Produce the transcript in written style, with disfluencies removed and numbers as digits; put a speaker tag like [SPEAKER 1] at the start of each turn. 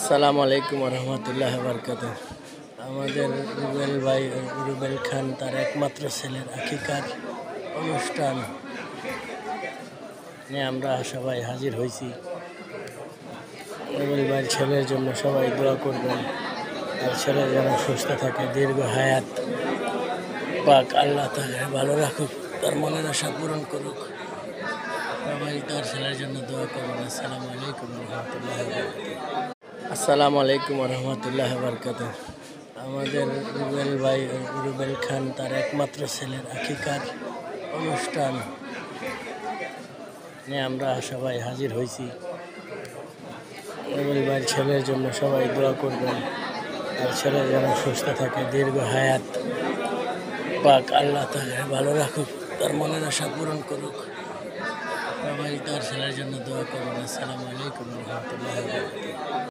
[SPEAKER 1] আসসালামু আলাইকুম রহমতুল্লাহ বরকাত। আমাদের রুবেল ভাই রুবেল খান তার একমাত্র ছেলের আকিকার অনুষ্ঠান নিয়ে আমরা সবাই হাজির হয়েছি। রুবেল ভাইয়ের ছেলের জন্য সবাই দোয়া করবেন, তার ছেলে যেন সুস্থ থাকে, দীর্ঘ হায়াত পাক আল্লাহ তাকে ভালো রাখুক, তার মনের আশা পূরণ করুক। সবাই তার ছেলের জন্য দোয়া করবেন। আসসালামু আলাইকুম রহমতুল্লাহ বরকাত। আসসালামু আলাইকুম রহমতুল্লাহ বরকাত। আমাদের রুবেল ভাই রুবেল খান তার একমাত্র ছেলের আকিকার অনুষ্ঠান নিয়ে আমরা সবাই হাজির হয়েছি। রুবেল ভাইয়ের ছেলের জন্য সবাই দোয়া করবেন, তার ছেলে যেন সুস্থ থাকে, দীর্ঘ হায়াত পাক আল্লাহ তাকে ভালো রাখুক, তার মনের আশা পূরণ করুক। সবাই তার ছেলের জন্য দোয়া করবেন। আসসালামু আলাইকুম রহমতুল্লাহ বরকাত।